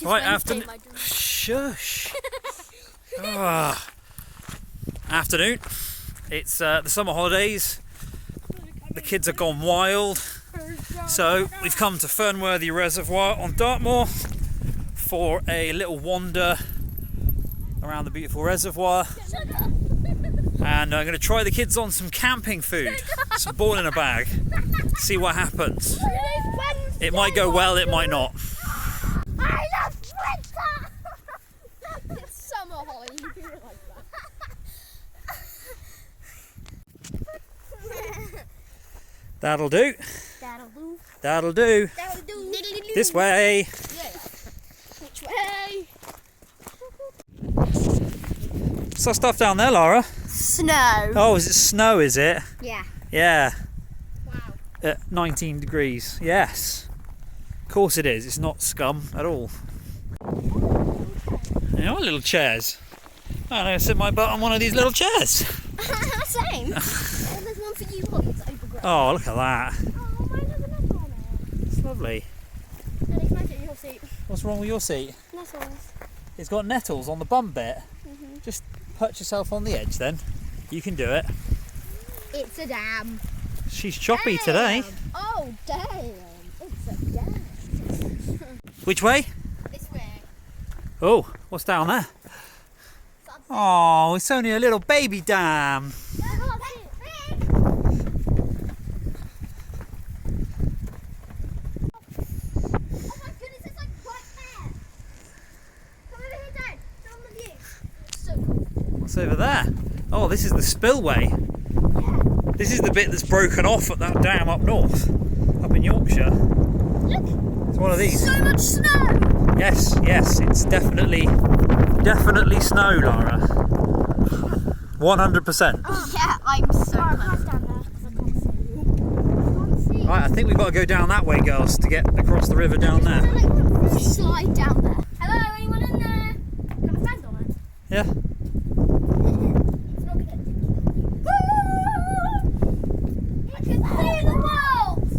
Right, afternoon. Shush. Afternoon. It's the summer holidays. The kids have gone wild. So we've come to Fernworthy Reservoir on Dartmoor for a little wander around the beautiful reservoir. And I'm going to try the kids on some camping food. Some ball in a bag. See what happens. It might go well, it might not. I love winter! It's summer, Holly. You do it like that. That'll do. That'll do. That'll do. That'll do. This way. Yeah. Which way? What's that stuff down there, Lara? Snow. Oh, is it snow, is it? Yeah. Yeah. Wow. At 19 degrees. Yes. Of course it is. It's not scum at all. You know, little chairs. I'm going to sit my butt on one of these little chairs. Same. There's one for you, Holly. It's overgrown. Oh, look at that. Oh, mine has a nest on it. It's lovely. Daddy, can I get your seat? What's wrong with your seat? Nettles. It's got nettles on the bum bit. Mm-hmm. Just perch yourself on the edge then. You can do it. It's a dam. She's choppy today. Oh, damn. It's a dam. Which way? This way. Oh, what's down there? Oh, it's only a little baby dam. What's over there? Oh, this is the spillway. Yeah. This is the bit that's broken off at that dam up north, up in Yorkshire. Look. It's one of these. So much snow. Yes, yes, it's definitely snow, Lara. 100%. Oh, yeah, I'm so close down there because I can't see you. I can't see. Right, I think we've got to go down that way, girls, to get across the river down there. Like, slide down there. Hello, anyone in there? Can I stand on it? Yeah. It's not gonna. I can see the walls.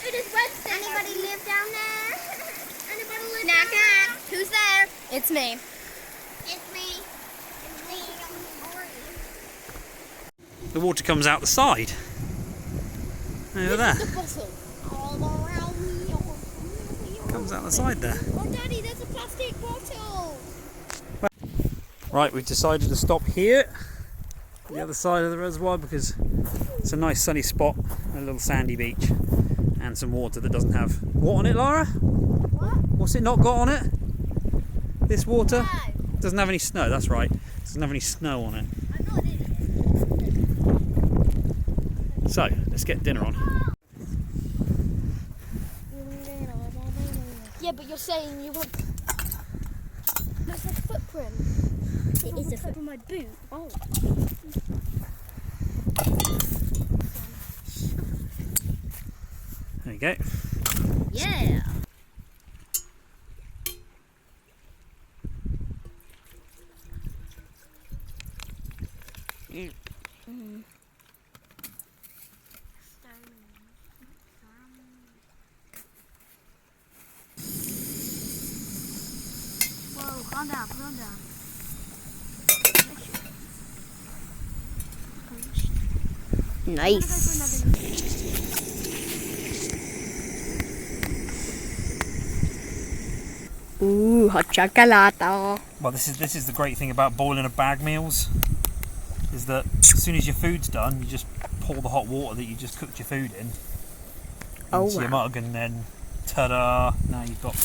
It is Wednesday. Anybody live down there? Anybody live down there? Who's there? It's me. It's me. It's me. The water comes out the side. Over there. The bottle. All around me. Comes out the side there. Oh, Daddy, there's a plastic bottle. Right, we've decided to stop here, the other side of the reservoir, because it's a nice sunny spot, a little sandy beach, and some water that doesn't have what on it, Lara? What? What's it not got on it? This water? No. Doesn't have any snow, that's right. Doesn't have any snow on it. I'm not in it. So, let's get dinner on. Yeah, but you're saying you want. That's a footprint. It is a footprint on my boot. Oh. There you go. Yeah. Whoa, calm down, calm down. Nice. Ooh, hot chocolate. Well, this is the great thing about boiling a bag meals, is that as soon as your food's done, you just pour the hot water that you just cooked your food in into your mug, and then ta-da! Now you've got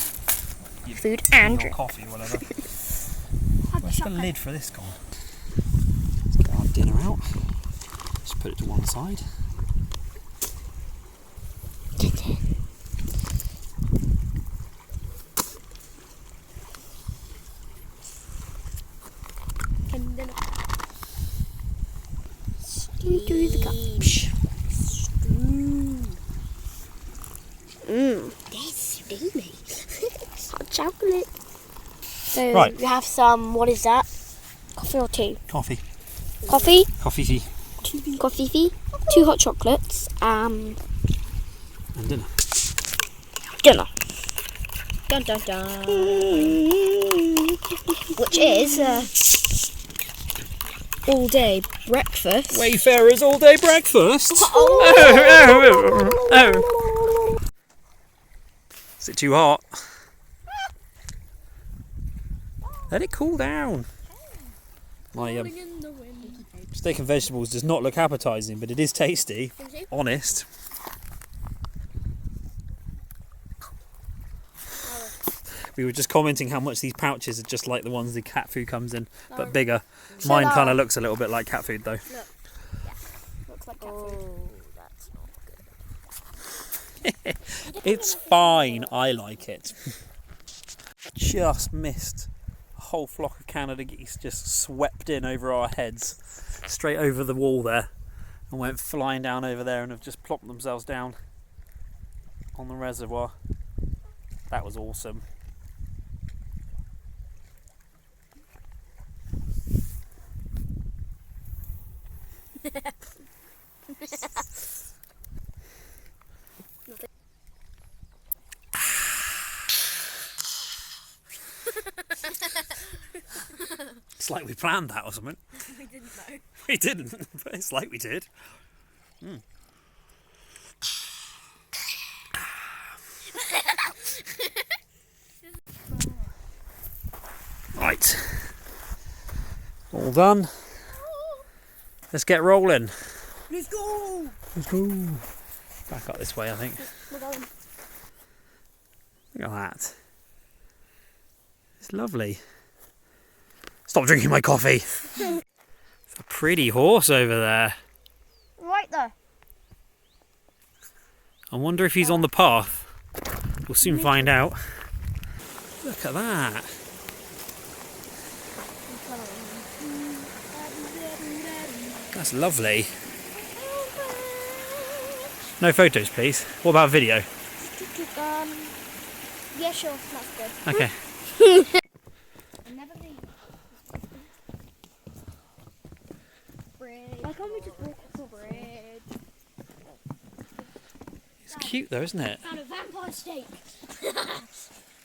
your Food tea and or drink. coffee or whatever. Where's the lid for this gone? Let's get our dinner out. Just put it to one side. Into the cup. That's steamy. Hot chocolate. So Right. we have some, what is that? Coffee or tea? Coffee. Coffee? Coffee tea. Coffee. 2 hot chocolates. And dinner. Dinner. Dun dun dun. Which is all day breakfast. Wayfarers all day breakfast. Oh. Is it too hot? Let it cool down. My steak and vegetables does not look appetising, but it is tasty. Honest. We were just commenting how much these pouches are just like the ones the cat food comes in, but bigger. Mine kind of looks a little bit like cat food though. Look. Yeah. Looks like cat food. Oh, that's not good. It's fine, I like it. Just missed a whole flock of Canada geese just swept in over our heads, straight over the wall there, and went flying down over there and have just plopped themselves down on the reservoir. That was awesome. It's like we planned that or something. We didn't know. We didn't, but it's like we did. Right. All done. Let's get rolling. Let's go! Let's go. Back up this way, I think. We're going. Look at that. It's lovely. Stop drinking my coffee. It's a pretty horse over there. Right there. I wonder if he's on the path. We'll soon find out. Look at that. That's lovely. No photos, please. What about video? Yeah, sure. That's good. Okay. Why can't we just walk up the bridge? It's cute though, isn't it? Found a vampire steak.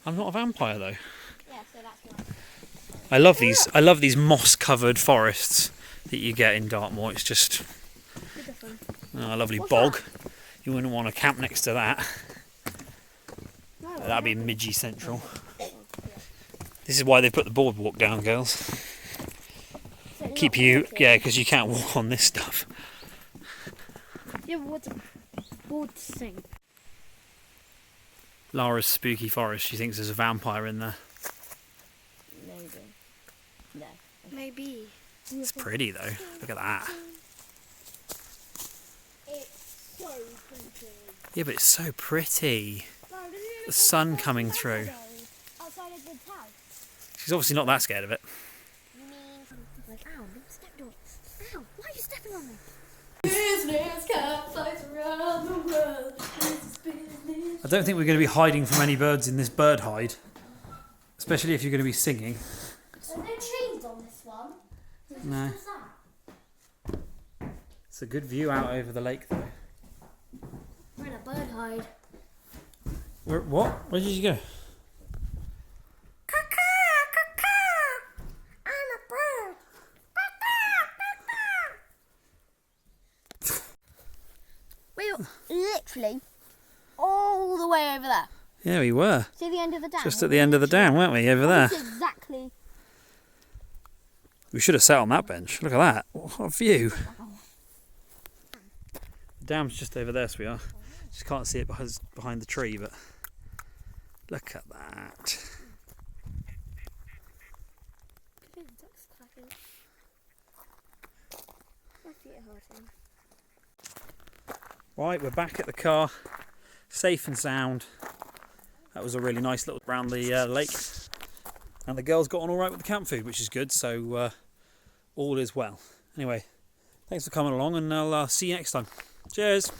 I'm not a vampire though. Yeah, so that's nice. I love these moss-covered forests that you get in Dartmoor. It's just a lovely bog. You wouldn't want to camp next to that. No, That'd be Midgie Central. This is why they put the boardwalk down, girls. so Keep you, yeah, because you can't walk on this stuff. Yeah, but what's a board thing? Lara's spooky forest. She thinks there's a vampire in there. Maybe. No. Maybe. It's pretty though. Look at that. It's so pretty. Yeah, but it's so pretty. The sun coming through. Outside of the house. She's obviously not that scared of it. You mean like, ow, don't step on it. Ow, why are you stepping on me? Business campsites around the world. Business. I don't think we're going to be hiding from any birds in this bird hide. Especially if you're going to be singing. There's no trees on this one. No. What's that? It's a good view out over the lake though. We're in a bird hide. What? Where did you go? I'm a bird. We were literally all the way over there. Yeah, we were. See the end of the dam? Just at the end of the dam, weren't we? Over there. Exactly. We should have sat on that bench. Look at that. What a view. The dam's just over there, sweetheart. Just can't see it behind the tree, but look at that. Right, we're back at the car, safe and sound. That was a really nice little round the lake, and the girls got on all right with the camp food, which is good. So all is well. Anyway, thanks for coming along, and I'll see you next time. Cheers.